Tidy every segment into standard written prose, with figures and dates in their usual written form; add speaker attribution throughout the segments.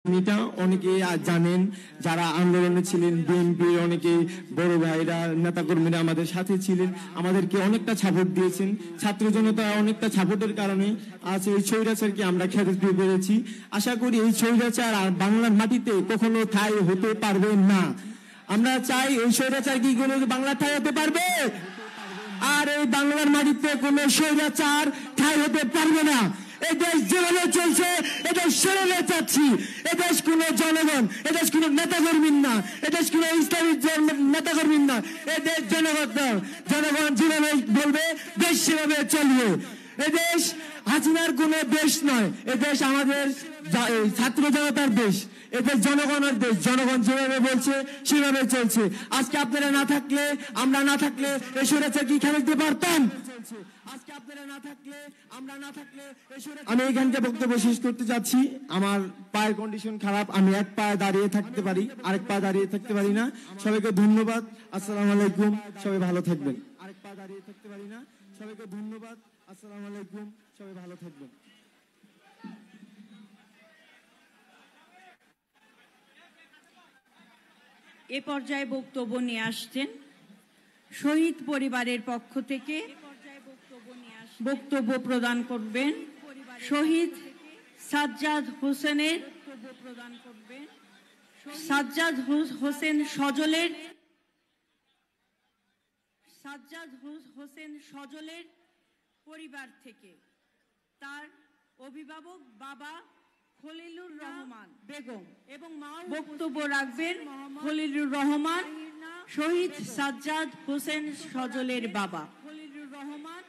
Speaker 1: এটা অনেকে জানেন, যারা আন্দোলনে ছিলেন, বিএনপির অনেকে বড় ভাইরা নেতাকর্মীরা আমাদের সাথে ছিলেন, আমাদেরকে অনেকটা সাপোর্ট দিয়েছেন। ছাত্র জনতা অনেকটা সাপোর্টের কারণে আজ এই স্বৈরাচারকে আমরা খেতে পেরেছি। আশা করি এই স্বৈরাচার আর বাংলার মাটিতে কখনো ঠাঁই হতে পারবে না। আমরা চাই এই স্বৈরাচার কি কোনো বাংলার ঠাঁই হতে পারবে? আর এই বাংলার মাটিতে কোনো স্বৈরাচার ঠাঁই হতে পারবে না। এই দেশ যেভাবে চলছে এটা সরলে চাচ্ছি। এদেশ কোন জনগণ, এদেশ কোন নেতাকর্মীর না, এদেশ কোন ইসলামিক নেতাকর্মীর না, এদেশ জনগণ। জনগণ যেভাবে বলবে দেশ সেভাবে চলবে। এদেশ হাসিনার কোন দেশ নয়, এদেশ আমাদের ছাত্র জনতার দেশ, এদের জনগণের দেশ। জনগণ যেভাবে বলছে সেভাবে চলছে। আজকে আপনারা না থাকলে, আমরা না থাকলে এই স্বৈরাচার কি খেলতে পারতাম? আজকে আপনারা না থাকলে, আমরা না থাকলে আমি এখানকে বক্তব্য শেষ করতে যাচ্ছি। আমার পায়ের কন্ডিশন খারাপ, আমি এক পায়ে দাঁড়িয়ে থাকতে পারি, আরেক পা দাঁড়িয়ে থাকতে পারি না। সবাইকে ধন্যবাদ। আসসালামু আলাইকুম, সবাই ভালো থাকবেন। আরেক পা দাঁড়িয়ে থাকতে পারি না। সবাইকে ধন্যবাদ। আসসালামু আলাইকুম, সবাই ভালো থাকবেন।
Speaker 2: এ পর্যায়ে বক্তব্য নিয়ে আসছেন শহীদ পরিবারের পক্ষ থেকে বক্তব্য প্রদান করবেন শহীদ সাজ্জাদ হোসেন সজলের পরিবার থেকে তার অভিভাবক বাবা খলিলুর রহমান বেগম এবং মা বক্তব্য রাখবেন খলিলুর রহমান, শহীদ সাজ্জাদ হোসেন সজলের বাবা। খলিলুর রহমান,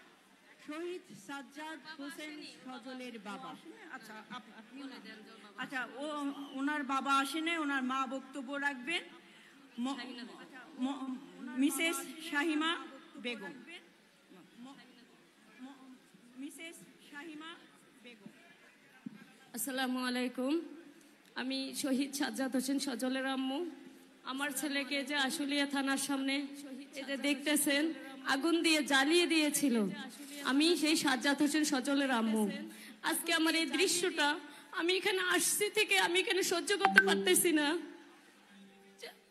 Speaker 2: শহীদ সাজ্জাদ হোসেন সজলের বাবা। আচ্ছা, ওনার বাবা আসেনি, ওনার মা বক্তব্য রাখবেন মিসেস শাহিমা বেগম। মিসেস শাহিমা বেগম।
Speaker 3: আসসালামু আলাইকুম। আমি শহীদ সাজ্জাদ হোসেন সজলের আম্মু। আমার ছেলেকে যে আশুলিয়া থানার সামনে এই যে দেখতেছেন আগুন দিয়ে জ্বালিয়ে দিয়েছিল, আমি সেই সাজ্জাদ হোসেন সজলের আম্মু। আজকে আমার এই দৃশ্যটা, আমি এখানে আসছি থেকে আমি এখানে সহ্য করতে পারতেছি না।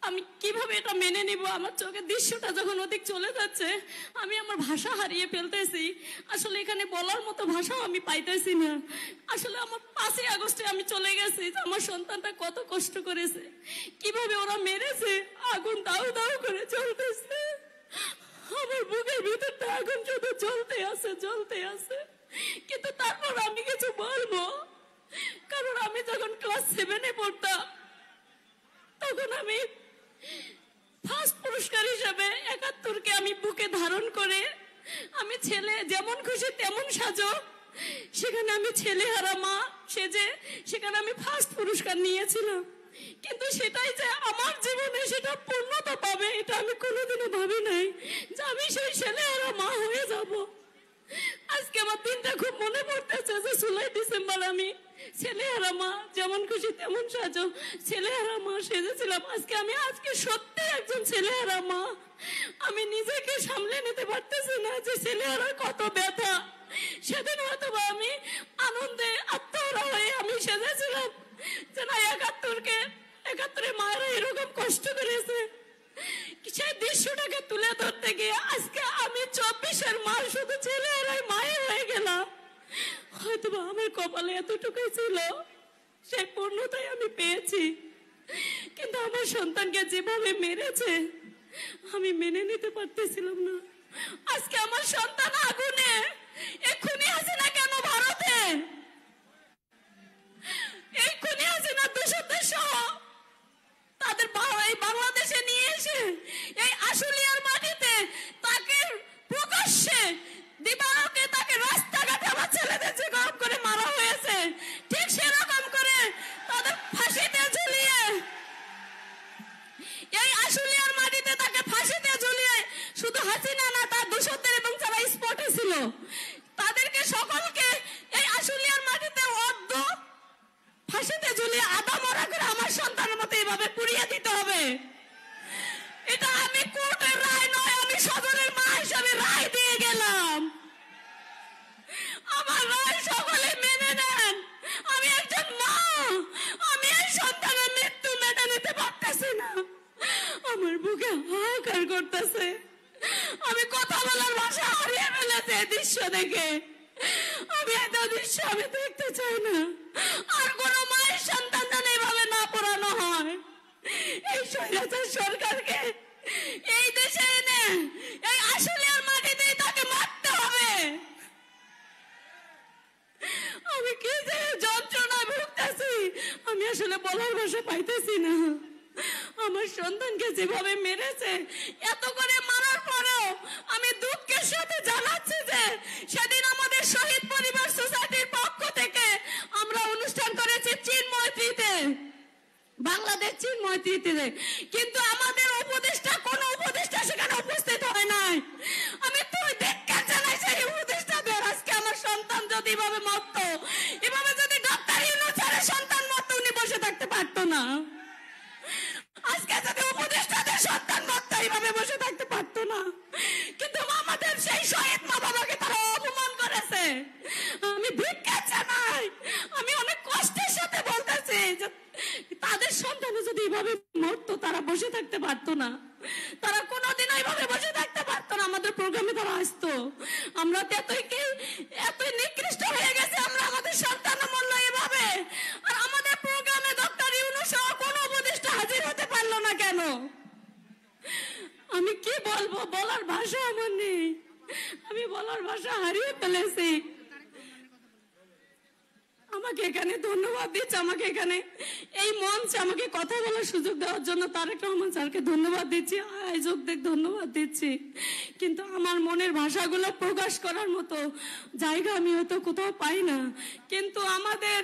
Speaker 3: আমি কিভাবে এটা মেনে নিব? আমার চোখের দৃশ্যটা যখন ওদিক চলে যাচ্ছে, আমি আমার ভাষা হারিয়ে ফেলতেছি। আসলে এখানে বলার মতো ভাষাও আমি পাইতেছি না। আসলে আমার 5ই আগস্টে আমি চলে গেছি, আমার সন্তানটা কত কষ্ট করেছে, কিভাবে ওরা মেরেছে। আগুন দাউ দাউ করে চলতেছে, আমার বুকের ভিতরটা আগুন শুধু জ্বলতে আছে। কিন্তু তারপর আমি কিছু বলবো, কারণ আমি যখন ক্লাস 7-এ পড়তাম, তখন আমি ফার্স্ট পুরস্কার হিসেবে 71-কে আমি বুকে ধারণ করে, আমি ছেলে যেমন খুশি তেমন সাজো, সেখানে আমি ছেলেহারা মা সেজে সেখানে আমি ফার্স্ট পুরস্কার নিয়েছিলাম। কিন্তু সেটাই যে আমার জীবনে সেটা পূর্ণতা পাবে, এটা আমি কোনোদিনও ভাবি নাই যে আমি সেই ছেলেহারা মা হয়ে যাব। আজকে আমার দিনটা খুব মনে পড়তেছে যে 16 ডিসেম্বর আমি ছেলেহারা মা, যেমন খুশি তেমন সাজো, ছেলেহারা মা সেজেছিলাম। আজকে সত্যি একজন ছেলেহারা মা। আমি নিজেকে সামলে নিতে পারতেছি না যে ছেলেহারা কত ব্যথা। সেদিন হয়তো আমি আনন্দে আত্মহারা হয়ে আমি সেজেছিলাম যে না, 71-এ মায়েরা এরকম কষ্ট করেছে। সেই দৃশ্যটাকে তুলে ধরতে গিয়ে আজকে আমি 24-এর মা, শুধু ছেলেহারাই মায়ের হয়ে গেলাম। হয়তো আমার কপালে এতটুকুই ছিল, সেই পূর্ণতাই আমি পেয়েছি। কিন্তু আমার সন্তানকে যেভাবে মেরেছে আমি মেনে নিতে পারতেছিলাম না। আজকে আমার সন্তান আগুনে, এক্ষুনি আছে না কেন ভারতে, এক্ষুনি আছে না দোষদের সহ তাদের বাংলাদেশে নিয়ে এসে এই আশুলিয়ার মাটিতে তাকে প্রকাশ্যে দিবালোকে তাকে রাস্তাঘাটে আমার ছেলেদের যে গরম করে মারা হয়েছে, ঠিক সেরকম করে তাদের ফাঁসিতে ঝুলিয়ে, এই আশুলিয়ার মাটিতে তাকে ফাঁসিতে ঝুলিয়ে শুধু হাসিনা না, তার দোষদের এবং যারা স্পটে ছিল তাদেরকে সকলকে এই আশুলিয়ার মাটিতে অর্ধ ফাঁসিতে ঝুলিয়ে আধা মরা করে আমার সন্তানের মতো এইভাবে পুড়িয়ে দিতে হবে। এটা আমি কোর্টের রায় নয়, আমি সজলের মা হিসাবে রায় দিয়ে গেলাম। আমার রায় সকলে মেনে নেন। আমি একজন মা, আমি এই করতেছে। আমি কথা বলার ভাষা হারিয়ে ফেলেছি এই দৃশ্য দেখে। আমি এত দৃশ্য আমি দেখতে চাই না। আর কোন মায়ের সন্তান যেন এইভাবে না পড়ানো হয়। এই স্বৈরাচার সরকারকে এই দেশে এনে এই আশুলিয়ার মাটিতেই তাকে মারতে হবে। আমি কি যে যন্ত্রণা ভুগতেছি আমি আসলে বলার ভাষা পাইতেছি না। আমার সন্তানকে যেভাবে মেরেছে, এত করে মারার পরেও আমি দুঃখের সাথে জানাচ্ছি যে সেদিন আমাদের শহীদ পরিবার সোসাইটির পক্ষ থেকে আমরা অনুষ্ঠান করেছি চিন্ময়ীতে, বাংলাদেশ চিন্ময়ীতে, কিন্তু আমাদের উপদেষ্টা কোন উপদেষ্টা সেখানে উপস্থিত হয় নাই। আমি তুই দেখতে জানাই সেই উপদেষ্টাদের। আজকে আমার সন্তান যদি এভাবে মরত, এভাবে যদি ডক্টর ইউনূসের সন্তান মরত, উনি বসে থাকতে পারতো না। আজকে যদি উপদেষ্টাদের সন্তান মরত, এইভাবে বসে থাকতে পারতো না। কিন্তু আমাদের সেই শহীদ মা বাবাকে তারা অপমান করেছে। আমি ভিক্ষা জানাই, আমি অনেক কষ্টের সাথে বলতেছি যে তাদের সন্তানে যদি এইভাবে মরতো, তারা বসে থাকতে পারতো না। তারা কোনোদিন এইভাবে বসে থাকতে পারতো না। আমাদের প্রোগ্রামে তারা আসতো। আমরা তো এতই নিকৃষ্ট হয়ে গেছে, আমরা আমাদের সন্তান মূল্য এভাবে। আর আমাদের প্রোগ্রামে ডক্টর ইউনূস সহ কোনো উপদেষ্টা হাজির হতে পারলো না কেন? আমি কি বলবো, বলার ভাষা আমার নেই। আমি বলার ভাষা হারিয়ে ফেলেছি। আমাকে এখানে ধন্যবাদ দিচ্ছে, আমাকে এখানে এই মঞ্চে আমাকে কথা বলার সুযোগ দেওয়ার জন্য তারেক রহমান স্যারকে ধন্যবাদ দিচ্ছি, আয়োজকদের ধন্যবাদ দিচ্ছি। কিন্তু আমার মনের ভাষাগুলো প্রকাশ করার মতো জায়গা আমি হয়তো কোথাও পাই না। কিন্তু আমাদের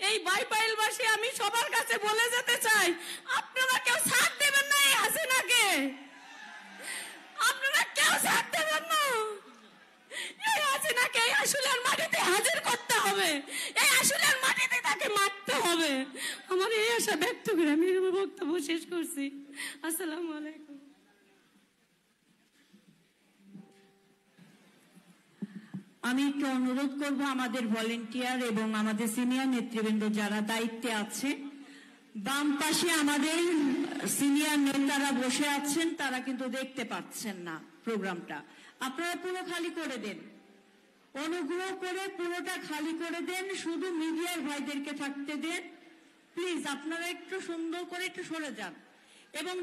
Speaker 3: এই বাইপাইলবাসী, আমি সবার কাছে বলে যেতে চাই, আপনারা কেউ সাথ দেবেন না এই হাসিনাকে। আপনারা কেউ সাথ দেবেন না। এই হাসিনাকে এই আশুলিয়ার মাটিতে হাজির করতে হবে, এই আশুলিয়ার মাটিতে তাকে মারতে হবে। আমার এই আশা ব্যক্ত করে আমি আমার বক্তব্য শেষ করছি। আসসালামু আলাইকুম।
Speaker 4: আমি একটু অনুরোধ করব আমাদের ভলেন্টিয়ার এবং আমাদের সিনিয়র নেতৃবৃন্দ যারা দায়িত্বে আছে, বাম পাশে আমাদের সিনিয়র নেতারা বসে আছেন, তারা কিন্তু দেখতে পাচ্ছেন না প্রোগ্রামটা। আপনারা পুরো খালি করে দেন, অনুগ্রহ করে পুরোটা খালি করে দেন, শুধু মিডিয়ার ভাইদেরকে থাকতে দেন প্লিজ। আপনারা একটু সুন্দর করে একটু সরে যান। এবং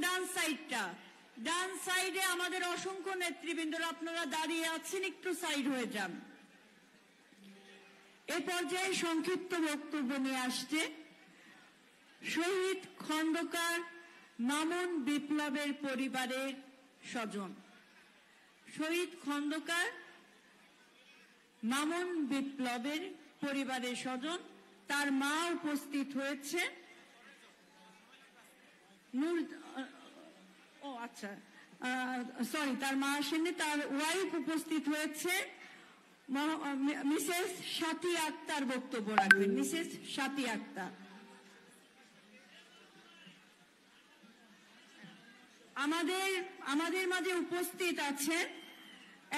Speaker 4: ডান সাইডে আমাদের অসংখ্য নেতৃবৃন্দরা আপনারা দাঁড়িয়ে আছেন, একটু সাইড হয়ে যান। এ পর্যায়ে সংক্ষিপ্ত বক্তব্য নিয়ে আসছে শহীদ খন্দকার মামুন বিপ্লবের পরিবারের স্বজন। শহীদ খন্দকার মামুন বিপ্লবের পরিবারের স্বজন, তার মা উপস্থিত হয়েছে। তার মা আসেননি, তার ওয়াইফ উপস্থিত হয়েছে। মিসেস সাথী আক্তার বক্তব্য রাখবেন। মিসেস সাথী আক্তার। আমাদের মাঝে উপস্থিত আছেন,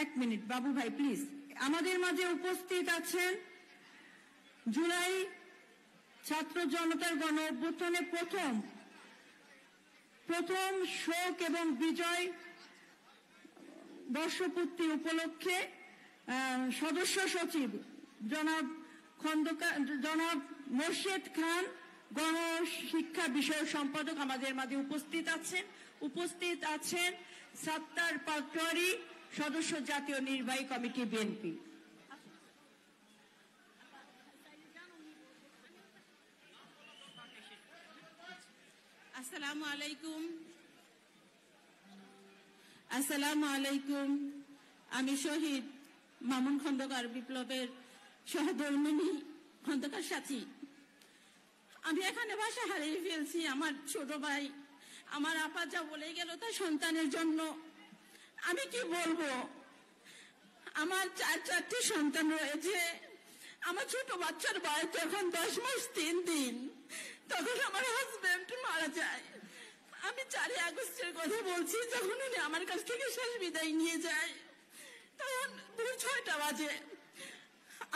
Speaker 4: এক মিনিট বাবু ভাই প্লিজ, আমাদের মাঝে উপস্থিত আছেন জুলাই ছাত্র জনতার গণ অভ্যুত্থানে প্রথম শোক এবং বিজয় বর্ষপূর্তি উপলক্ষে সদস্য সচিব জনাব মোর্শেদ খান, গণশিক্ষা বিষয়ক সম্পাদক আমাদের মাঝে উপস্থিত আছেন সাত্তার পাটোয়ারি, সদস্য জাতীয় নির্বাহী কমিটি বিএনপি।
Speaker 5: আসসালামু আলাইকুম। আমি শহীদ মামুন খন্দকার বিপ্লবের সহধর্মিণী খন্দকার সাথী। আমি এখানে ভাষা হারিয়ে ফেলছি। আমার ছোট ভাই, আমার আপা যা বলে গেল তার সন্তানের জন্য আমি কি বলবো। আমার চারটি সন্তান রয়েছে। আমার ছোট বাচ্চার বয়স যখন 10 মাস 3 দিন, তখন আমার হাজবেন্ড মারা যায়। আমি 4 আগস্টের কথা বলছি, যখন উনি আমার কাছ থেকে শেষ বিদায় নিয়ে যায় তখন 6টা বাজে।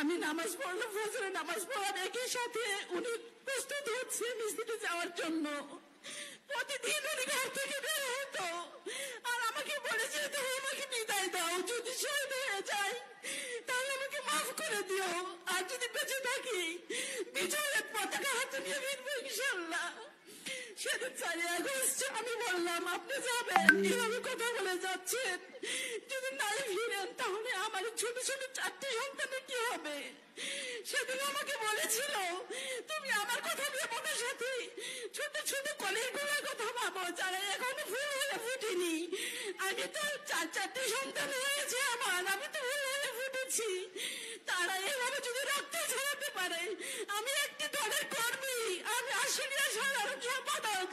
Speaker 5: আমি নামাজ পড়লাম, ফজরের নামাজ পড়ার একই সাথে উনি প্রস্তুত হচ্ছে মিছিলতে যাওয়ার জন্য। প্রতিদিন উনি ঘর থেকে বের হতো আর আমাকে বলেছে তুমি আমাকে বিদায় দাও, যদি শহীদ হয়ে যাই তাহলে আমাকে মাফ করে দিও, আর যদি বেঁচে থাকি বিজয়ের পতাকা হাতে নিয়ে ফিরবো ইনশাল্লাহ। সেদিন 4 আগস্ট আমি বললাম আপনি যাবেন, এভাবে কথা বলে যাচ্ছেন, যদি নাই ফিরেন তাহলে আমার ছোট ছোট 4টি সন্তানের কি হবে? সেদিন আমাকে বলেছিল তুমি আমার কথা ভেবো না সাথী, ছোট ছোট কলেজগুলোর কথা ভাবো যারা এখনো ফুল হয়ে ফুটেনি। আমি তো 4টি সন্তান হয়েছে আমার, আমি তো ফুল হয়ে ফুটেছি, তারা এভাবে যদি রক্ত ঝরাতে পারে। আমি একটি দলের কর্মী, আমি আশুলিয়া সাধারণ সম্পাদক,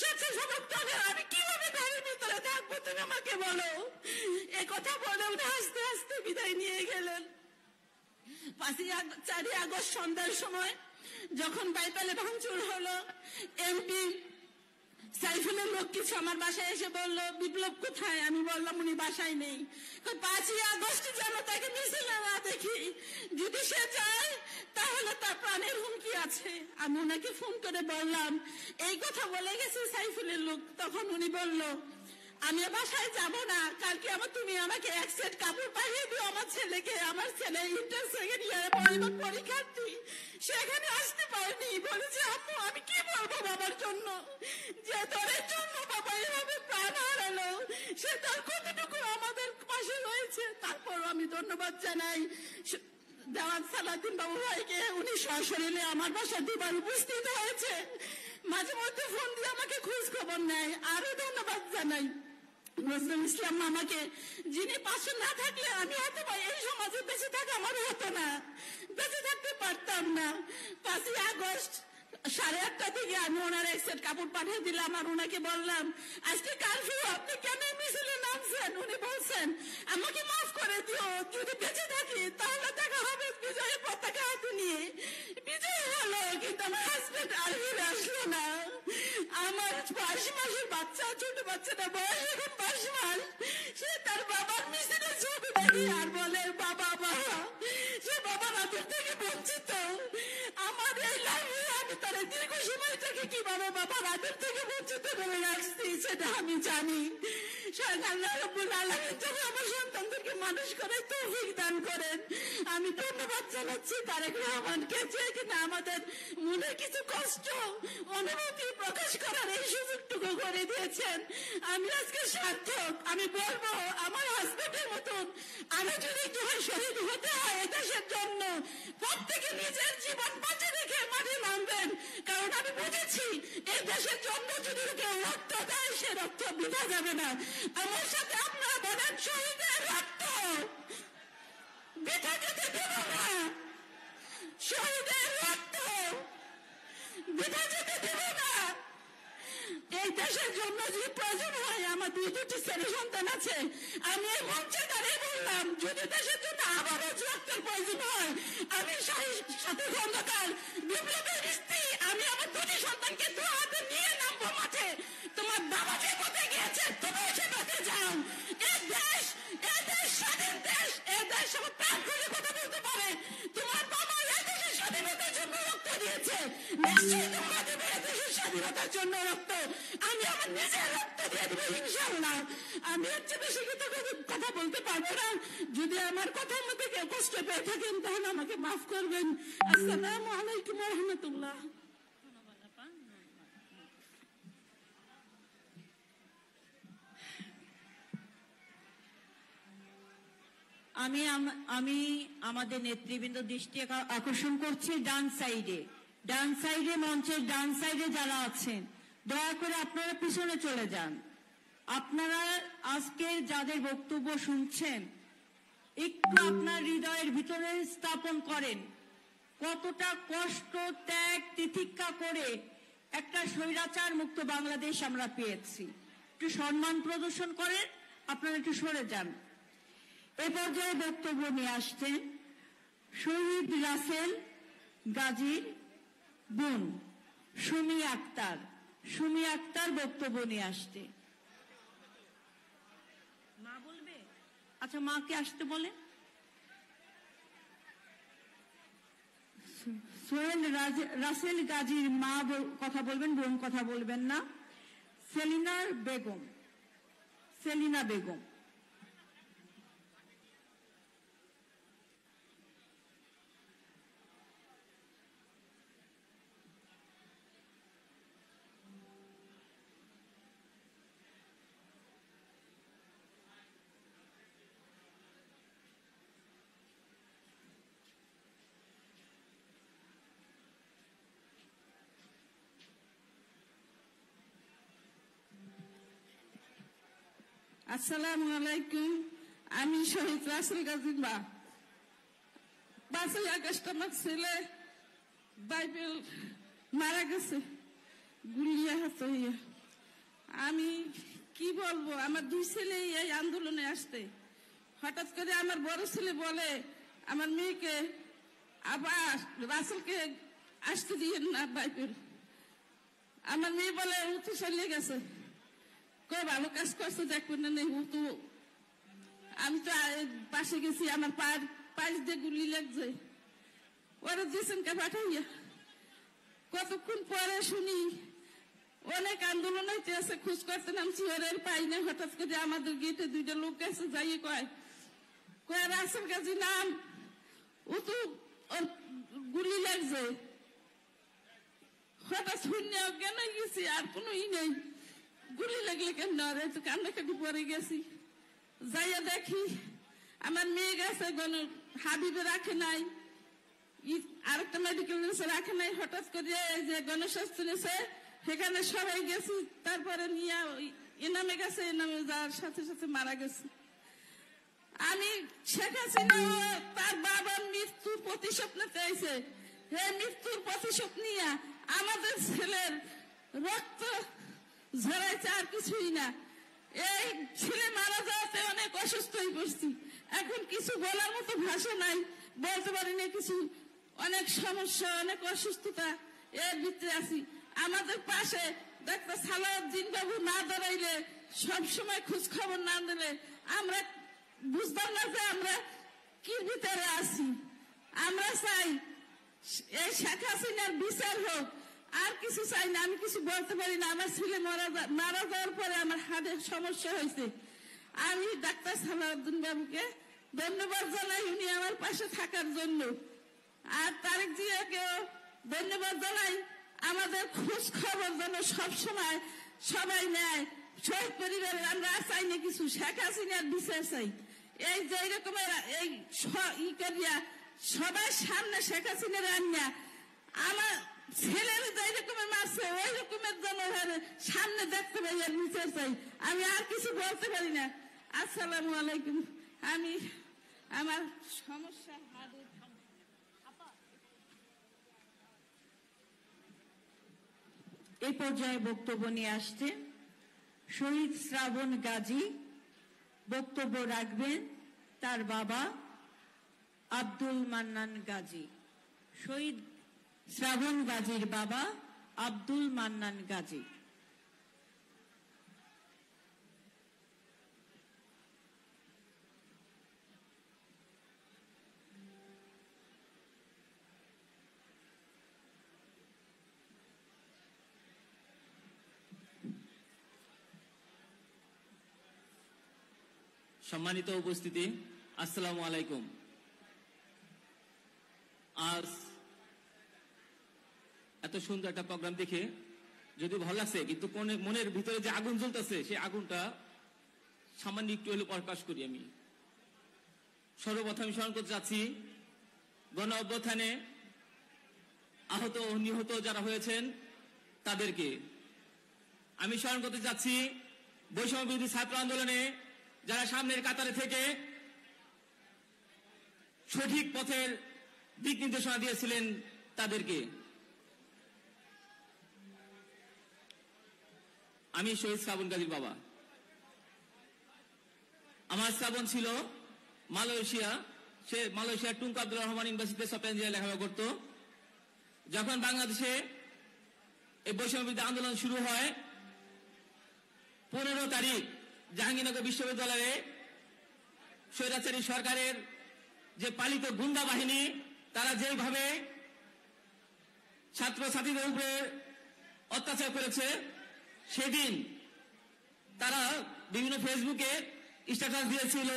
Speaker 5: স্বেচ্ছাসেবক দলের, আমি কিভাবে ঘরের ভিতরে থাকবো তুমি আমাকে বলো? এ কথা বলে উনি হাসতে হাসতে বিদায় নিয়ে গেলেন। 4 আগস্ট সন্ধ্যার সময় যখন বাইপালে ভাঙচুর হলো, এমপি সাইফুলের লোক কিছু আমার বাসায় এসে বলল বিপ্লব কোথায়? আমি বললাম উনি বাসায় নেই। 5 আগস্ট যেন তাকে মিছিলে না দেখি, যদি সে যায় তাহলে তার প্রাণের হুমকি আছে। আমি ওনাকে ফোন করে বললাম এই কথা বলে গেছে সাইফুলের লোক। তখন উনি বলল আমি বাসায় যাব না, কালকে তুমি আমাকে 1 সেট কাপড় পাঠিয়ে দিও আমার ছেলেকে। আমার ছেলে ইন্টার সেকেন্ড ইয়ারে পরীক্ষার্থী, সেখানে আসতে পারেনি। বলেছে আম্মু আমি কি বলবো বাবার জন্য, যে দলের জন্য বাবা এভাবে প্রাণ হারালো, সে তার কতটুকু আমাদের পাশে রয়েছে। তারপর আমি ধন্যবাদ জানাই দেওয়ান সালাউদ্দিন বাবু ভাইকে, উনি সশরীরে আমার বাসা 2বার উপস্থিত হয়েছে, মাঝে মধ্যে ফোন দিয়ে আমাকে খোঁজ খবর নেয়। আরো ধন্যবাদ জানাই নজরুল ইসলাম মামাকে, যিনি পাশে না থাকলে আমি হয়তো এই সমাজে বেঁচে থাকা আমার হতো না, বেঁচে থাকতে পারতাম না। 5 আগস্ট 8:30 থেকে আমি ওনার 1 সেট কাপড় পাঠিয়ে দিলাম আর ওনাকে বললাম আজকে কারফিউ, আপনি কেন মিছিলে নামছেন? উনি বলছেন আমাকে মাফ করে দিও, যদি বেঁচে থাকি তাহলে দেখা হবে বিজয়ের পতাকা হাতে নিয়ে। বিজয় হলো, কিন্তু আমার হাজবেন্ড আর ফিরে আসলো না। আমার 22 মাসের বাচ্চা, ছোট বাচ্চাটা বয়স এখন 22 মাস, সে তার বাবার মিছিলে ছবি দেখে আর বলে বাবা বাবা, সে বাবার হাতের থেকে বঞ্চিত। আমার এই লাইফে আমি তার দীর্ঘ সময় থেকে কিভাবে বাবার হাতের থেকে বঞ্চিত করে রাখছি সেটা আমি জানি। আল্লাহ রাব্বুল আলামিন যেন আমার সন্তানদেরকে মানুষ করে তৌফিক দান করেন। আমি ধন্যবাদ জানাচ্ছি তারেক রহমানকে, যে কিনা আমাদের মনে কিছু কষ্ট অনুভূতি প্রকাশ করার এই সুযোগটুকু করে দিয়েছেন। আমি আজকে সার্থক। আমি বলবো আমার হাজবেন্ডের মতন আমি যদি শহীদ হতে হয় দেশের জন্য, প্রত্যেকে নিজের জীবন বাঁচিয়ে রেখে মাঠে নামবেন, কারণ আমি বুঝেছি এই দেশের জন্য যদি কেউ রক্ত দেয় সে রক্ত বৃথা যাবে না। আমার সাথে আপনারা বলেন শহীদের রক্ত বৃথা যেতে দেব না, শহীদের রক্ত বৃথা যেতে দেব না। এই দেশের জন্য যদি প্রয়োজন হয়, আমার 2টি ছেলে সন্তান আছে, আমি এই মঞ্চে দাঁড়িয়ে বললাম যদি দেশের জন্য আবারও রক্তের প্রয়োজন হয়, আমি সাথী খন্দকার বিপ্লবের স্ত্রী, আমি আমার 2টি সন্তানকে 2 হাতে নিয়ে নামবো মাঠে। তোমার বাবা যে কোথায় গিয়েছে তুমি সে পথে যাও। এই দেশ স্বাধীন দেশ, এই দেশ আমার প্রাণ খুলে কথা বলতে পারে। তোমার বাবা এই দেশের স্বাধীনতার জন্য রক্ত দিয়েছে, নিশ্চয়ই তোমরা দেবে এই দেশের স্বাধীনতার জন্য রক্ত। আমি আমার নিজের রক্ত দিয়ে দেবো ইনশাআল্লাহ। আমি হচ্ছে বেশি কথা বলতে পারবো না, যদি আমার কথার মধ্যে কেউ কষ্ট পেয়ে থাকেন তাহলে আমাকে মাফ করবেন। আসসালামু আলাইকুম ওয়া রাহমাতুল্লাহ।
Speaker 4: আমি আমাদের নেতৃবৃন্দ দৃষ্টি আকর্ষণ করছি ডান সাইডে মঞ্চের ডান সাইডে যারা আছেন দয়া করে আপনারা পিছনে চলে যান। আপনারা আজকে যাদের বক্তব্য শুনছেন একটু আপনার হৃদয়ের ভিতরে স্থাপন করেন কতটা কষ্ট ত্যাগ তিতিক্ষা করে একটা স্বৈরাচার মুক্ত বাংলাদেশ আমরা পেয়েছি। একটু সম্মান প্রদর্শন করেন, আপনারা একটু সরে যান। এ পর্যায়ে বক্তব্য নিয়ে আসছেন শহীদ রাসেল গাজীর বোন সুমি আক্তার বক্তব্য নিয়ে আসছে। মা বলবে? আচ্ছা মাকে আসতে বলে। সোহেল রাসেল গাজীর মা কথা বলবেন, বোন কথা বলবেন না। সেলিনা বেগম।
Speaker 5: আসসালামু আলাইকুম। আমি শহীদ রাসেল গাজীর মা। 5ই আগস্ট আমার ছেলে বাইবেল মারা গেছে গুলিয়ে হাত হইয়া। আমি কি বলবো, আমার 2 ছেলে এই আন্দোলনে আসতে, হঠাৎ করে আমার বড় ছেলে বলে আমার মেয়েকে আবার রাসেলকে আসতে দিয়ে না বাইবেল। আমার মেয়ে বলে ও তো চলে গেছে, কই ভালো কাজ করছে দেখবো না নেই। ও তো আমি তো পাশে গেছি, আমার পাশ দিয়ে গুলি লাগছে, ওরা দিয়েছেন কে পাঠাইয়া। কতক্ষণ পরে শুনি অনেক আন্দোলন হইতে আছে, খোঁজ করতে নামছি, ওরা পাই না। হঠাৎ করে আমাদের গেটে 2টা লোক আছে, যাইয়ে কয় রাসেল গাজী নাম, ও তো ওর গুলি লাগছে। হঠাৎ শূন্য কেন গেছি, আর কোনো নেই, গুলি লাগলে কেন তো কান্নাকাটি পরে গেছি। যাইয়া দেখি আমার মেয়ে গেছে হাবিবে রাখে নাই, আরেকটা মেডিকেল রাখে নাই। হঠাৎ করে যে গণস্বাস্থ্য নেছে সেখানে সবাই গেছি, তারপরে নিয়ে এনামে গেছে, এনামে যাওয়ার সাথে সাথে মারা গেছে। আমি শেখ হাসিনা তার বাবার মৃত্যুর প্রতিশোধ নিতে চাইছে, এই মৃত্যুর প্রতিশোধ নিয়ে আমাদের ছেলের রক্ত ঝরাইছে, আর কিছুই না। এই ছেলে মারা যাওয়াতে অনেক অসুস্থ হয়ে পড়ছি, এখন কিছু বলার মতো ভাষা নাই, বলতে পারি না কিছু। অনেক সমস্যা, অনেক অসুস্থতা এর ভিতরে আছি। আমাদের পাশে ডাক্তার সালাউদ্দিন বাবু না দাঁড়াইলে, সবসময় খোঁজ খবর না দিলে আমরা বুঝতাম না যে আমরা কি ভিতরে আছি। আমরা চাই এই শেখ হাসিনার বিচার হোক, আর কিছু চাই না। আমি কিছু বলতে পারি না। আমার ছেলে মারা যাওয়ার পরে আমার হার্টের সমস্যা হয়েছে। আমি ডাক্তার সালাউদ্দিন বাবুকে ধন্যবাদ জানাই, উনি আমার পাশে থাকার জন্য। আর তারেক জিয়াকেও ধন্যবাদ জানাই, আমাদের খোঁজ খবর যেন সবসময় সবাই নেয়। শহীদ পরিবারের আমরা চাই না কিছু, শেখ হাসিনার বিচার চাই। এই যে রকমের এই করিয়া সবাই সামনে শেখ হাসিনার আনিয়া আমার ছেলের যে রকমের মারছে, ওই রকমের যেন সামনে দেখতে পাই, আর বিচার চাই। আমি আর কিছু বলতে পারি না। আসসালামু আলাইকুম। আমি আমার সমস্যা
Speaker 4: এই পর্যায়ে বক্তব্য নিয়ে আসছেন শহীদ শ্রাবণ গাজী। বক্তব্য রাখবেন তার বাবা আব্দুল মান্নান গাজী। শহীদ শ্রাবণ গাজীর বাবা আব্দুল মান্নান গাজী।
Speaker 6: সম্মানিত উপস্থিতি, আসসালামু আলাইকুম। আজ এত সুন্দর একটা প্রোগ্রাম দেখে যদি ভালো লাগছে, কিন্তু মনের ভিতরে যে আগুন জ্বলতেছে, সেই আগুনটা সামান্য একটু হলে প্রকাশ করি। আমি সর্বপ্রথম স্মরণ করতে যাচ্ছি গণ অভ্যুত্থানে আহত ও নিহত যারা হয়েছেন তাদেরকে। আমি স্মরণ করতে যাচ্ছি বৈষম্য বিরোধী ছাত্র আন্দোলনে যারা সামনের কাতারে থেকে সঠিক পথের দিক নির্দেশনা দিয়েছিলেন তাদেরকে। আমি শহীদ শ্রাবণ গাজীর বাবা। আমার শ্রাবণ ছিল মালয়েশিয়া, সে মালয়েশিয়ার টুঙ্কু আব্দুল রহমান ইউনিভার্সিটিতে সফটওয়্যার ইঞ্জিনিয়ার লেখাপড়া করত। যখন বাংলাদেশে এই বৈষম্য বিরোধী আন্দোলন শুরু হয়, 15 তারিখ জাহাঙ্গীরনগর বিশ্ববিদ্যালয়ে স্বৈরাচারী সরকারের যে পালিত গুন্ডা বাহিনী, তারা যেভাবে ছাত্রছাত্রীদের উপরে অত্যাচার করেছে, সেদিন তারা বিভিন্ন ফেসবুকে স্ট্যাটাস দিয়েছিল,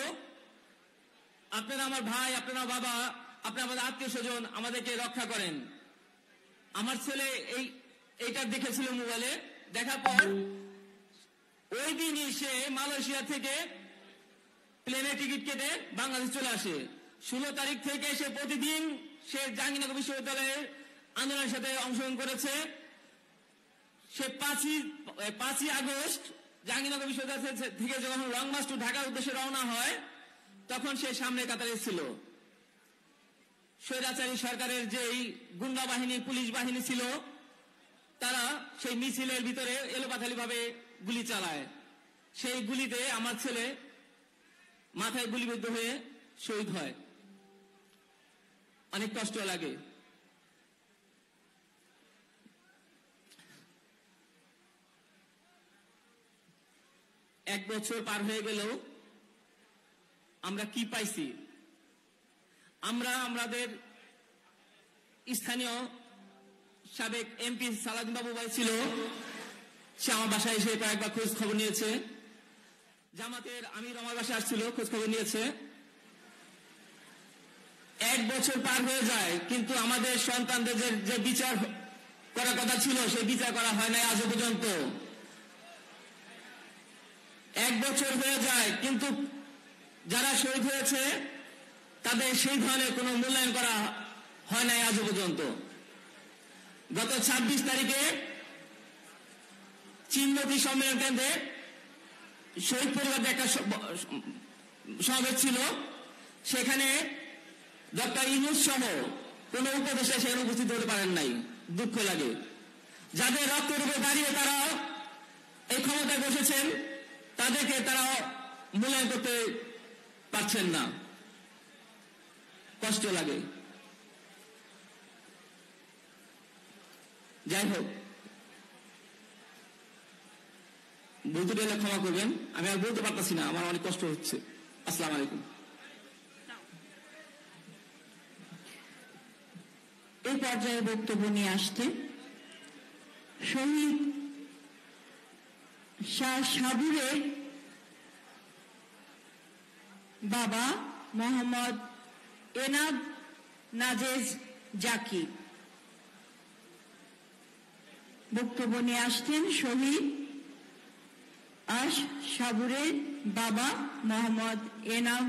Speaker 6: আপনারা আমার ভাই, আপনারা বাবা, আপনারা আমাদের আত্মীয় স্বজন, আমাদেরকে রক্ষা করেন। আমার ছেলে এইটা দেখেছিল মোবাইলে, দেখার পর ওই দিনই সে মালয়েশিয়া থেকে প্লেনের টিকিট কেটে বাংলাদেশ চলে আসে। 16 তারিখ থেকে সে প্রতিদিন সে জাহাঙ্গীরনগর বিশ্ববিদ্যালয়ের আন্দোলনের সাথে অংশগ্রহণ করেছে। সে 5ই আগস্ট জাহাঙ্গীরনগর বিশ্ববিদ্যালয় থেকে যখন লং মার্চ টু ঢাকার উদ্দেশ্যে রওনা হয়, তখন সে সামনে কাতারে ছিল। স্বৈরাচারী সরকারের যেই গুন্ডা বাহিনী, পুলিশ বাহিনী ছিল, তারা সেই মিছিলের ভিতরে এলোপাথালি ভাবে গুলি চালায়। সেই গুলিতে আমার ছেলে মাথায় গুলিবিদ্ধ হয়ে শহীদ হয়। অনেক কষ্ট লাগে। এক বছর পার হয়ে গেলেও আমরা কি পাইছি? আমরা আমাদের স্থানীয় সাবেক এমপি সালাউদ্দিন বাবু ভাই ছিল, সে আমার বাসায় এসে কয়েকবার খোঁজ খবর নিয়েছে। জামাতের আমির আমার বাসায় আসছিল, খোঁজ খবর নিয়েছে। এক বছর পার হয়ে যায়, কিন্তু আমাদের সন্তানদের যে বিচার করার কথা ছিল, সেই বিচার করা হয় নাই আজও পর্যন্ত। এক বছর হয়ে যায়, কিন্তু যারা শহীদ হয়েছে তাদের সেই ধরনের কোনো মূল্যায়ন করা হয় নাই আজও পর্যন্ত। গত 26 তারিখে চিনমতি সম্মেলন কেন্দ্রে শহীদ পরিবারের একটা সমাবেশ ছিল। সেখানে ডক্টর ইউনূস সহ কোন উপদেষ্টা সেখানে উপস্থিত হতে পারেন নাই। দুঃখ লাগে। যাদের রক্তের উপরে দাঁড়িয়ে তারা এই ক্ষমতায় বসেছেন, তাদেরকে তারা মূল্যায়ন করতে পারছেন না। কষ্ট লাগে। যাই হোক, বলতে গেলে ক্ষমা করবেন, আমি আর বলতে পারতেছি না, আমার অনেক কষ্ট হচ্ছে। আসসালামু আলাইকুম।
Speaker 4: এই পর্যায়ে বক্তব্য নিয়ে আসতে শহীদ শাহ সাবুরের বাবা মোহাম্মদ এনাব নাজেজ জাকি বক্তব্য নিয়ে আসছেন। শহীদ আশ সাবুরের বাবা মোহাম্মদ এনাব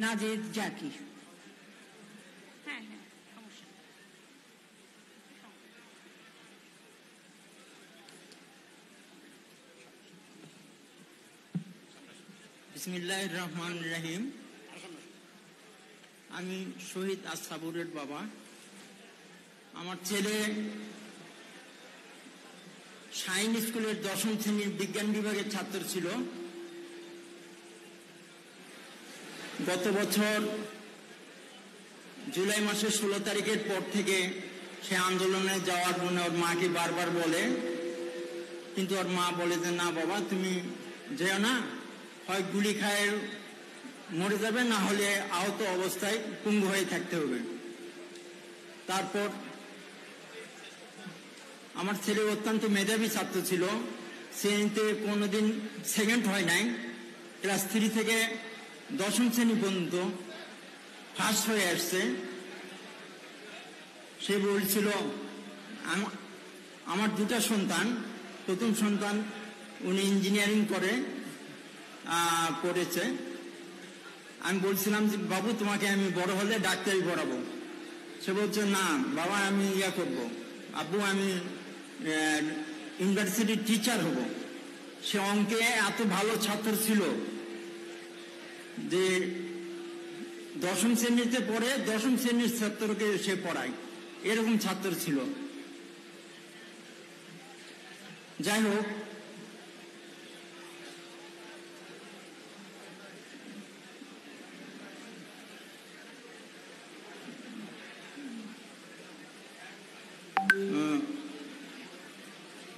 Speaker 4: নাজেজ জাকি।
Speaker 7: বিসমিল্লাহির রহমানির রহিম। আমি শহীদ আশ সাবুরের বাবা। আমার ছেলে শাইন স্কুলের 10ম শ্রেণীর বিজ্ঞান বিভাগের ছাত্র ছিল। গত বছর জুলাই মাসের 16 তারিখের পর থেকে সে আন্দোলনে যাওয়ার জন্য ওর মাকে বারবার বলে, কিন্তু ওর মা বলে যে না বাবা তুমি যেও না, হয় গুলি খায় মরে যাবে, না হলে আহত অবস্থায় পঙ্গু হয়ে থাকতে হবে। তারপর আমার ছেলে অত্যন্ত মেধাবী ছাত্র ছিল, শ্রেণীতে কোনোদিন সেকেন্ড হয় নাই। ক্লাস 3 থেকে 10ম শ্রেণী পর্যন্ত ফার্স্ট হয়ে আসছে। সে বলছিল আমার 2টা সন্তান, প্রথম সন্তান উনি ইঞ্জিনিয়ারিং করেছে। আমি বলছিলাম যে বাবু তোমাকে আমি বড় হলে ডাক্তারি পড়াবো। সে বলছে না বাবা আমি করব, আব্বু আমি ইউনিভার্সিটির টিচার হব। সে অঙ্কে এত ভালো ছাত্র ছিল যে 10ম শ্রেণীতে পড়ে 10ম শ্রেণীর ছাত্রকে সে পড়ায়, এরকম ছাত্র ছিল। যাই হোক,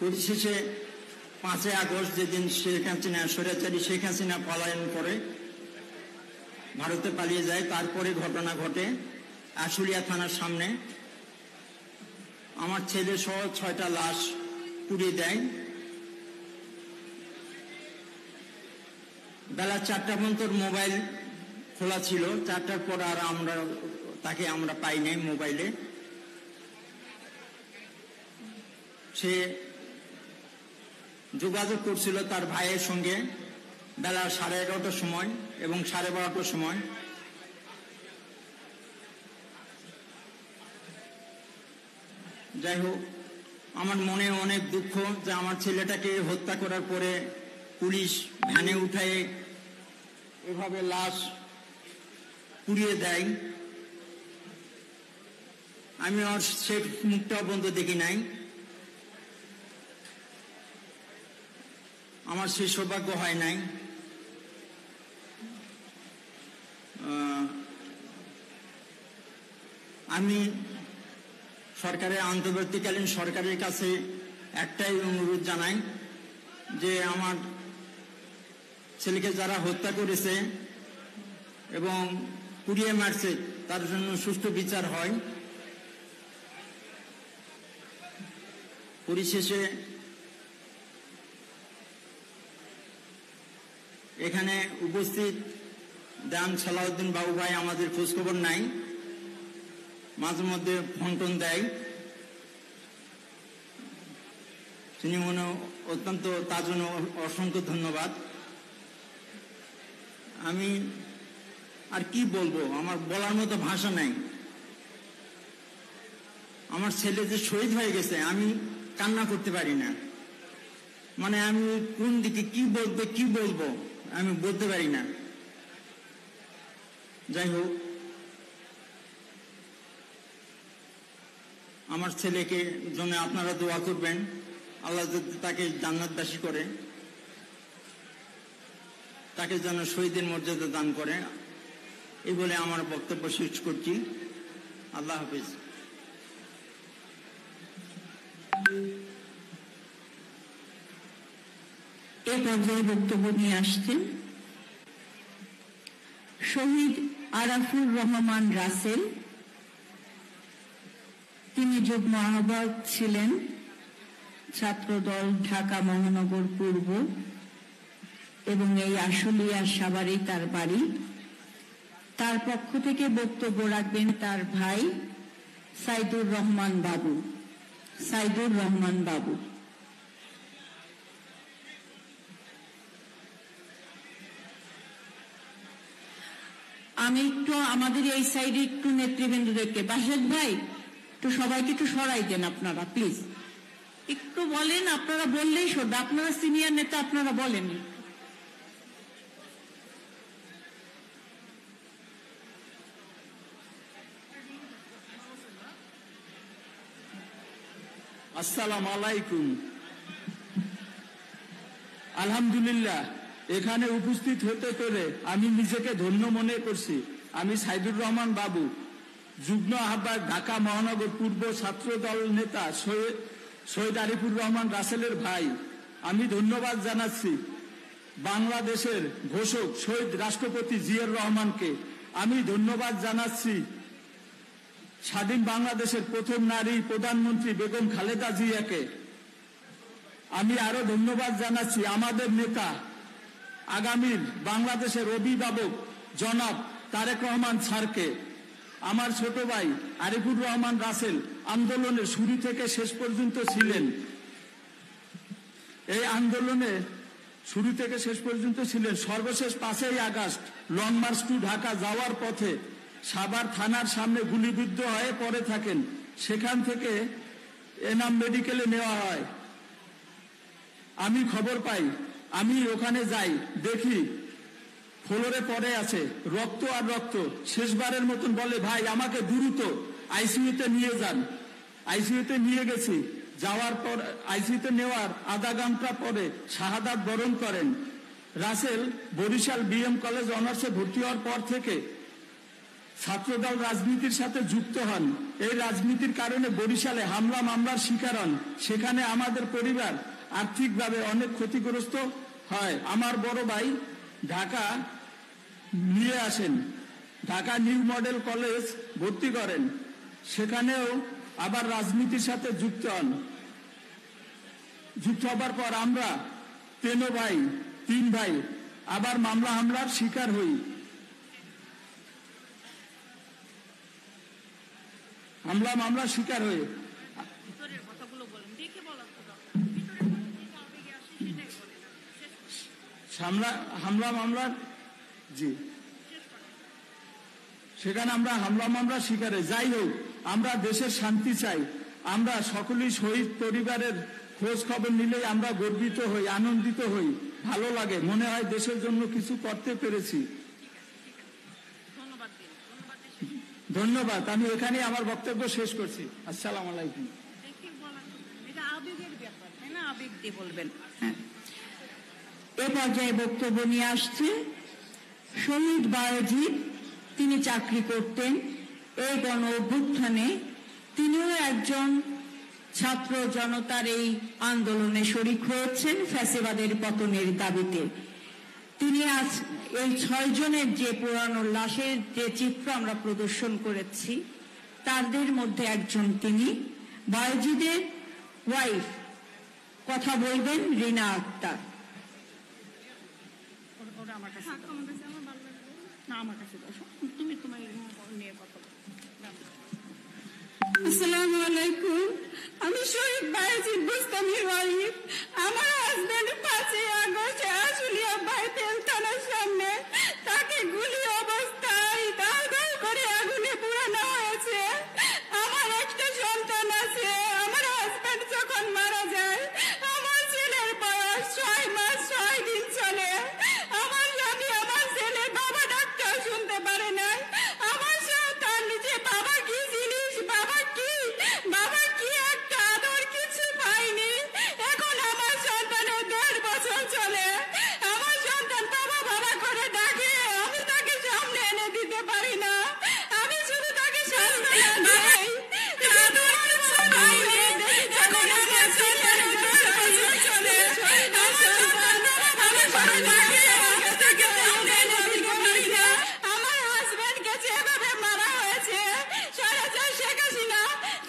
Speaker 7: পরিশেষে 5 আগস্ট যেদিন স্বৈরাচারী শেখ হাসিনা পলায়ন করে ভারতে পালিয়ে যায়, তারপরে ঘটনা ঘটে আশুলিয়া থানার সামনে আমার ছেলে সহ 6টা লাশ পুড়িয়ে দেয়। বেলা 4টা পর্যন্ত মোবাইল খোলা ছিল। 4টার পর আর তাকে আমরা পাই নাই মোবাইলে। সে যোগাযোগ করছিল তার ভাইয়ের সঙ্গে বেলা 11:30টার সময় এবং 12:30টার সময়। যাই হোক, আমার মনে অনেক দুঃখ যে আমার ছেলেটাকে হত্যা করার পরে পুলিশ ভ্যানে উঠায় এভাবে লাশ পুড়িয়ে দেয়। আমি আর সে মুখটাও বন্ধ দেখি নাই। আমার সেই সৌভাগ্য হয় নাই। আমি সরকারের অন্তর্বর্তীকালীন সরকারের কাছে একটাই অনুরোধ জানাই যে আমার ছেলেকে যারা হত্যা করেছে এবং পুড়িয়ে মারছে তার জন্য সুষ্ঠু বিচার হয়। পরিশেষে এখানে উপস্থিত দেন সালাউদ্দিন বাবু ভাই আমাদের খোঁজখবর নাই, মাঝে মধ্যে ফোন টোন দেয়। তিনি মনে অত্যন্ত তার জন্য অসংখ্য ধন্যবাদ। আমি আর কি বলবো, আমার বলার মতো ভাষা নাই। আমার ছেলে যে শহীদ হয়ে গেছে আমি কান্না করতে পারি না। মানে আমি কোন দিকে কি বলবো আমি বলতে পারি না। যাই হোক, আমার ছেলেকে জন্য আপনারা দোয়া করবেন, আল্লাহ যদি তাকে জান্নাতবাসী করে, তাকে যেন শহীদের মর্যাদা দান করে। এই বলে আমার বক্তব্য শেষ করছি। আল্লাহ হাফিজ।
Speaker 4: এই পর্যায়ে বক্তব্য নিয়ে আসছেন শহীদ আরাফুর রহমান রাসেল। তিনি যুগ্ম আহ্বায়ক ছিলেন ছাত্রদল ঢাকা মহানগর পূর্ব এবং এই আশুলিয়া সাভারেই তার বাড়ি। তার পক্ষ থেকে বক্তব্য রাখবেন তার ভাই সাইদুর রহমান বাবু। সাইদুর রহমান বাবু। আমি একটু আমাদের এই সাইডে একটু নেতৃবৃন্দদেরকে, বাসেদ ভাই একটু সবাইকে একটু সরাই দেন আপনারা প্লিজ। একটু বলেন, আপনারা বললেই শোধ, আপনারা সিনিয়র নেতা, আপনারা বলেন।
Speaker 8: আসসালামু আলাইকুম। আলহামদুলিল্লাহ, এখানে উপস্থিত হতে পেরে আমি নিজেকে ধন্য মনে করছি। আমি সাইদুর রহমান বাবু, যুগ্ম আহ্বায়ক ঢাকা মহানগর পূর্ব ছাত্রদল নেতা শহীদ আরিফুর রহমান রাসেলের ভাই। আমি ধন্যবাদ জানাচ্ছি বাংলাদেশের ঘোষক শহীদ রাষ্ট্রপতি জিয়াউর রহমানকে। আমি ধন্যবাদ জানাচ্ছি স্বাধীন বাংলাদেশের প্রথম নারী প্রধানমন্ত্রী বেগম খালেদা জিয়াকে। আমি আরো ধন্যবাদ জানাচ্ছি আমাদের নেতা, আগামীর বাংলাদেশের অভিভাবক জনাব তারেক রহমান স্যারকে। আমার ছোট ভাই আরিফুর রহমান রাসেল আন্দোলনের শুরু থেকে শেষ পর্যন্ত ছিলেন। এই আন্দোলনে শুরু থেকে শেষ পর্যন্ত ছিলেন। সর্বশেষ 5ই August long march to Dhaka যাওয়ার পথে সাভার থানার সামনে গুলিবিদ্ধ হয়ে পড়ে থাকেন। সেখান থেকে এনাম মেডিকেলে নেওয়া হয়। আমি খবর পাই, আমি ওখানে যাই, দেখি ফ্লোরে পড়ে আছে, রক্ত আর রক্ত। শেষবারের মতন বলে, ভাই আমাকে দ্রুত আইসিইউতে নিয়ে যান। আইসিইউতে নিয়ে গেছি। যাওয়ার পর আইসিইউতে নেওয়ার আধা ঘন্টা পরে শাহাদাত বরণ করেন। রাসেল বরিশাল বিএম কলেজ অনার্সে ভর্তি হওয়ার পর থেকে ছাত্রদল রাজনীতির সাথে যুক্ত হন। এই রাজনীতির কারণে বরিশালে হামলা মামলার শিকার হন। সেখানে আমাদের পরিবার আর্থিকভাবে অনেক ক্ষতিগ্রস্ত হয়। আমার বড় ভাই ঢাকা নিয়ে আসেন, ঢাকা নিউ মডেল কলেজ ভর্তি করেন। সেখানেও আবার রাজনীতির সাথে যুক্ত হন। যুক্ত হবার পর আমরা 3 ভাই আবার মামলা হামলার শিকার হই। মামলার শিকার হয়ে হামলা মামলার জি সেখানে আমরা হামলা মামলার শিকারে। যাই হোক, আমরা দেশের শান্তি চাই। আমরা সকলেই শহীদ পরিবারের খোঁজ খবর নিলেই আমরা গর্বিত হই, আনন্দিত হই, ভালো লাগে, মনে হয় দেশের জন্য কিছু করতে পেরেছি। ধন্যবাদ। আমি এখানে আমার বক্তব্য শেষ করছি। আসসালামু আলাইকুম।
Speaker 4: এ পর্যায়ে বক্তব্য নিয়ে আসছে শহীদ বায়েজিদ। তিনি চাকরি করতেন এই গণ অভ্যুত্থানে। তিনিও একজন ছাত্র জনতার এই আন্দোলনে শরিক হয়েছেন ফ্যাসিবাদের পতনের দাবিতে। তিনি আজ এই 6 জনের যে পুরানো লাশের যে চিত্র আমরা প্রদর্শন করেছি, তাদের মধ্যে একজন তিনি। বায়েজিদের ওয়াইফ কথা বলবেন রিনা আক্তার।
Speaker 5: আসসালামু আলাইকুম। আমি শহীদ বায়েজিদ বুস্তামির ওয়াইফ। আমার হাজবেন্ড 5ই আগস্ট আশুলিয়া বাইতেল থানার সামনে তাকে গুলি অবস্থায় দাও দাও করে আগুনে পোড়ানো হয়েছে। আমার একটা সন্তান আছে। আমার হাজবেন্ড যখন মারা যায় আমার ছেলের বয়স 6 মাস 6 দিন চলে। আমার স্বামী আমার ছেলের বাবা ডাকটাও শুনতে পারে না। আমার সন্তান নিজে বাবা কি জিনিস, বাবা কি একটা আদর কিছু পাইনি। এখন আমার সন্তানের 1.5 বছর চলে। আমার সন্তান বাবা বাবা করে ডাকে, আমি তাকে সামনে এনে দিতে পারি না। আমি শুধু তাকে সান্ত্বনা দেই। আদর কিছু পাইনি। এখন আমার সন্তানের 1.5 বছর চলে। আমার সন্তান বাবা করে ডাকে, আমি তাকে সামনে এনে দিতে পারি না। আমার হাজবেন্ডকে যেভাবে মারা হয়েছে স্বৈরাচার শেখ হাসিনা,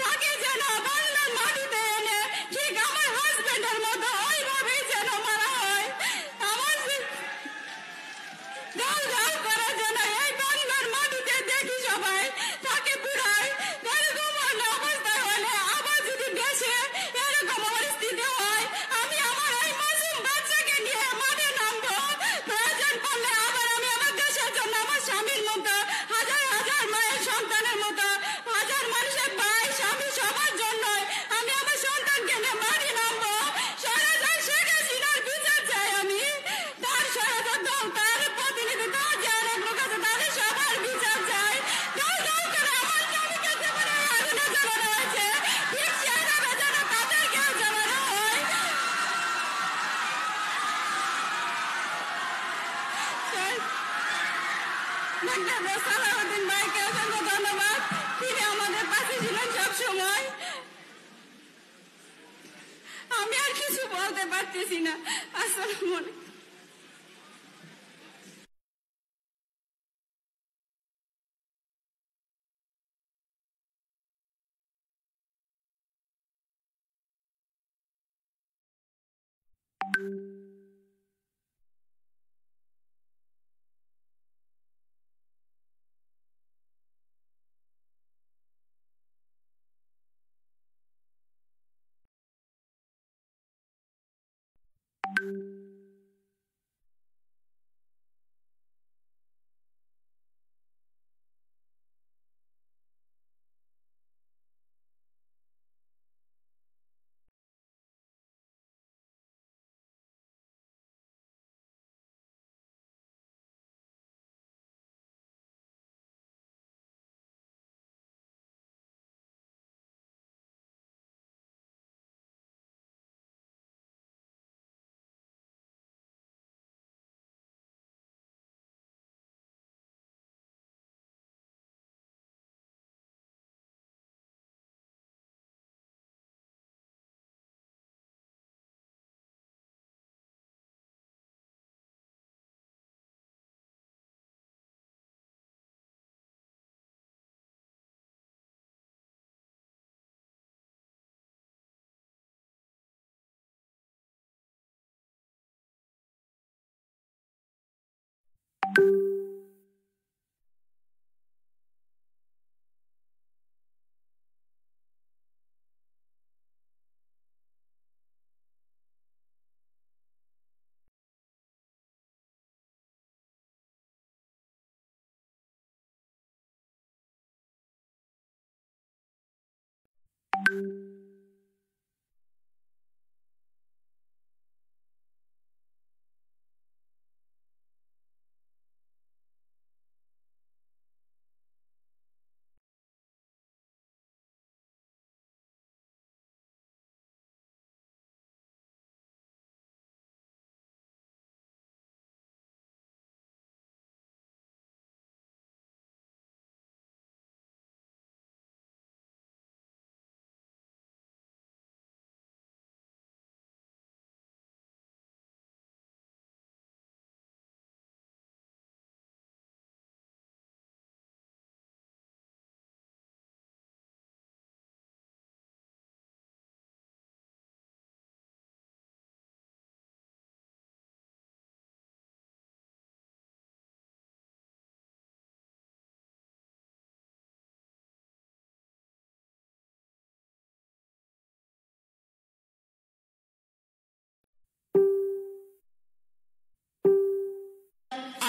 Speaker 5: তাকে যেন বাংলার মাটিতে এনে ঠিক আমার হাজবেন্ডের মতো ওইভাবেই যেন মারা হয়। আমার দাও দাও করে যেন এই বাংলার মাটিতে দেখি সবাই তাকে পুরায়। এরকম অবস্থায় হলে আবার যদি দেশে এরকম পরিস্থিতি হয়, আমি আমার এই মাসুম বাচ্চাকে নিয়ে মাঠে নামবো। প্রয়োজন পড়লে আবার আমি আমার দেশের জন্য আমার স্বামীর মতো, হাজার হাজার মায়ের সন্তানের মতো, হাজার মানুষের ভাই স্বামী সবার জন্য আমি আমার সন্তানকে নিয়ে মাঠে নামবো। স্বৈরাচার শেখ হাসিনার বিচার চাই আমি। তার স্বৈরাচার দল, তার প্রতিনিধি দল যে অনেক লোক আছে, তাদের সবার বিচার চাই। দাও দাও করে আমার স্বামীকে যেভাবে আগুনে জ্বালানো হয়েছে, ঠিক সেইভাবে যেন তাদেরকেও জ্বালানো হয়। ডাক্তার সালাউদ্দিন ভাইকে অসংখ্য ধন্যবাদ। তিনি আমাদের পাশে ছিলেন সব সময়। আমি আর কিছু বলতে পারতেছি না। আসসালামু আলাইকুম।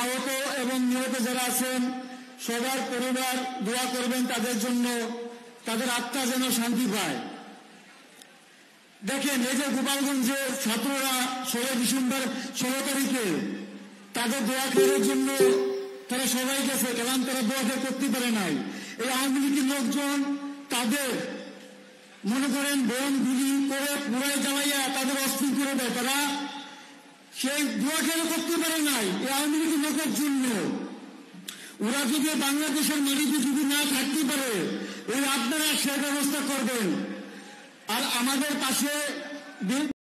Speaker 8: আহত এবং নিহত যারা আছেন সবার পরিবার দোয়া করবেন তাদের জন্য, তাদের আত্মা যেন শান্তি পায়। দেখেন, এই যে গোপালগঞ্জে ছাত্ররা 16 ডিসেম্বর 16 তারিখে তাদের দোয়া করার জন্য তারা সবাই গেছে, কারণ তারা দোয়া করতে পারে নাই। এই আওয়ামী লীগের লোকজন তাদের মনে করেন বোম গুলি করে পুরাই জ্বালাইয়া তাদের অস্থির করে দেয়। তারা সেই দোয়া করতে পারে নাই এই আওয়ামী লীগের লোকের জন্য। ওরা যদি বাংলাদেশের মাটিতে যদি না থাকতে পারে, ওই আপনারা সে ব্যবস্থা করবেন। আর আমাদের পাশে